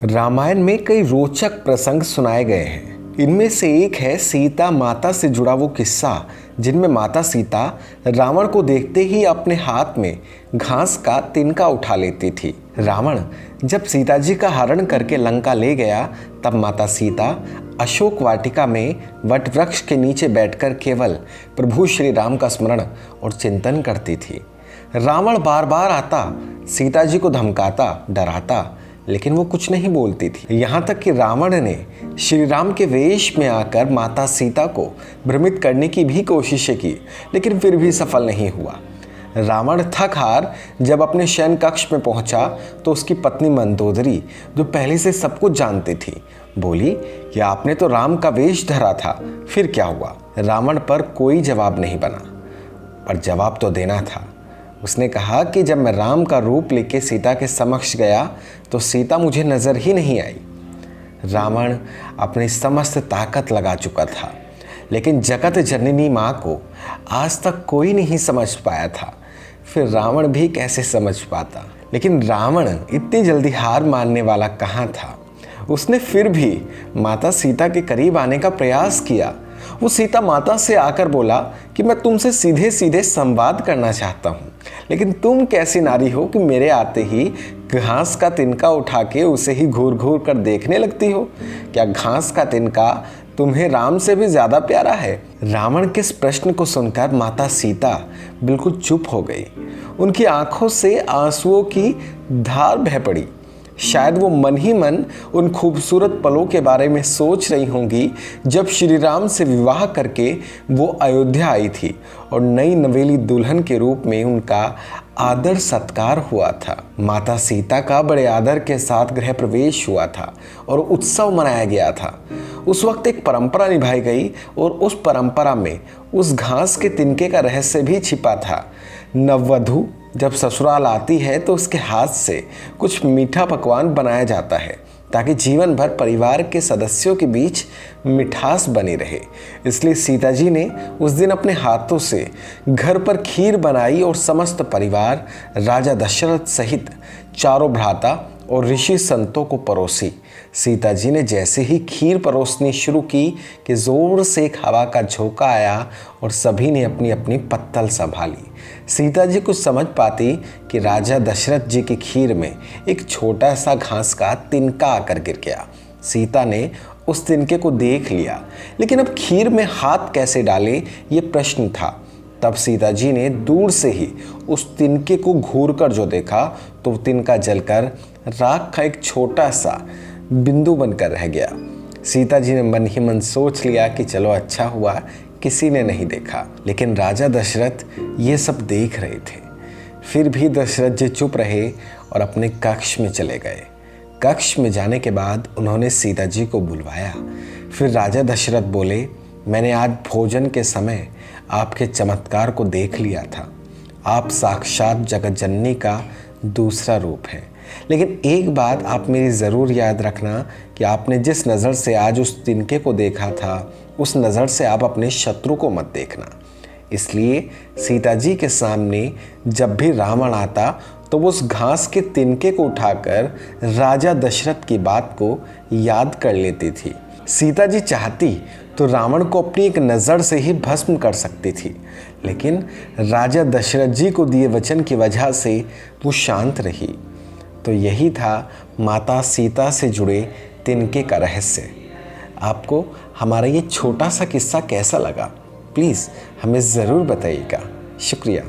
रामायण में कई रोचक प्रसंग सुनाए गए हैं। इनमें से एक है सीता माता से जुड़ा वो किस्सा जिनमें माता सीता रावण को देखते ही अपने हाथ में घास का तिनका उठा लेती थी। रावण जब सीता जी का हरण करके लंका ले गया तब माता सीता अशोक वाटिका में वट वृक्ष के नीचे बैठकर केवल प्रभु श्री राम का स्मरण और चिंतन करती थी। रावण बार बार आता, सीता जी को धमकाता, डराता, लेकिन वो कुछ नहीं बोलती थी। यहाँ तक कि रावण ने श्री राम के वेश में आकर माता सीता को भ्रमित करने की भी कोशिशें की, लेकिन फिर भी सफल नहीं हुआ। रावण थक हार जब अपने शयन कक्ष में पहुंचा तो उसकी पत्नी मंदोदरी, जो पहले से सब कुछ जानती थी, बोली कि आपने तो राम का वेश धरा था, फिर क्या हुआ। रावण पर कोई जवाब नहीं बना, पर जवाब तो देना था। उसने कहा कि जब मैं राम का रूप लेके सीता के समक्ष गया तो सीता मुझे नजर ही नहीं आई। रावण अपनी समस्त ताकत लगा चुका था, लेकिन जगत जननी माँ को आज तक कोई नहीं समझ पाया था, फिर रावण भी कैसे समझ पाता। लेकिन रावण इतनी जल्दी हार मानने वाला कहाँ था। उसने फिर भी माता सीता के करीब आने का प्रयास किया। वो सीता माता से आकर बोला कि मैं तुमसे सीधे सीधे संवाद करना चाहता हूँ, लेकिन तुम कैसी नारी हो कि मेरे आते ही घास का तिनका उठा के उसे ही घूर घूर कर देखने लगती हो। क्या घास का तिनका तुम्हें राम से भी ज्यादा प्यारा है? रावण के इस प्रश्न को सुनकर माता सीता बिल्कुल चुप हो गई। उनकी आंखों से आंसुओं की धार बह पड़ी। शायद वो मन ही मन उन खूबसूरत पलों के बारे में सोच रही होंगी जब श्री राम से विवाह करके वो अयोध्या आई थी और नई नवेली दुल्हन के रूप में उनका आदर सत्कार हुआ था। माता सीता का बड़े आदर के साथ गृह प्रवेश हुआ था और उत्सव मनाया गया था। उस वक्त एक परंपरा निभाई गई और उस परंपरा में उस घास के तिनके का रहस्य भी छिपा था। नववधू जब ससुराल आती है तो उसके हाथ से कुछ मीठा पकवान बनाया जाता है ताकि जीवन भर परिवार के सदस्यों के बीच मिठास बनी रहे। इसलिए सीता जी ने उस दिन अपने हाथों से घर पर खीर बनाई और समस्त परिवार राजा दशरथ सहित चारों भ्राता और ऋषि संतों को परोसी। सीता जी ने जैसे ही खीर परोसनी शुरू की कि जोर से एक हवा का झोंका आया और सभी ने अपनी अपनी पत्तल संभाली। सीता जी कुछ समझ पाती कि राजा दशरथ जी की खीर में एक छोटा सा घास का तिनका आकर गिर गया। सीता ने उस तिनके को देख लिया, लेकिन अब खीर में हाथ कैसे डाले ये प्रश्न था। तब सीता जी ने दूर से ही उस तिनके को घूरकर जो देखा तो तिनका जलकर राख का एक छोटा सा बिंदु बनकर रह गया। सीता जी ने मन ही मन सोच लिया कि चलो अच्छा हुआ किसी ने नहीं देखा। लेकिन राजा दशरथ ये सब देख रहे थे। फिर भी दशरथ जी चुप रहे और अपने कक्ष में चले गए। कक्ष में जाने के बाद उन्होंने सीता जी को बुलवाया। फिर राजा दशरथ बोले, मैंने आज भोजन के समय आपके चमत्कार को देख लिया था। आप साक्षात जगत जननी का दूसरा रूप है। लेकिन एक बात आप मेरी ज़रूर याद रखना कि आपने जिस नज़र से आज उस तिनके को देखा था, उस नज़र से आप अपने शत्रु को मत देखना। इसलिए सीता जी के सामने जब भी रावण आता तो वो उस घास के तिनके को उठाकर राजा दशरथ की बात को याद कर लेती थी। सीता जी चाहती तो रावण को अपनी एक नज़र से ही भस्म कर सकती थी, लेकिन राजा दशरथ जी को दिए वचन की वजह से वो शांत रही। तो यही था माता सीता से जुड़े तिनके का रहस्य। आपको हमारा ये छोटा सा किस्सा कैसा लगा? प्लीज़ हमें ज़रूर बताइएगा। शुक्रिया।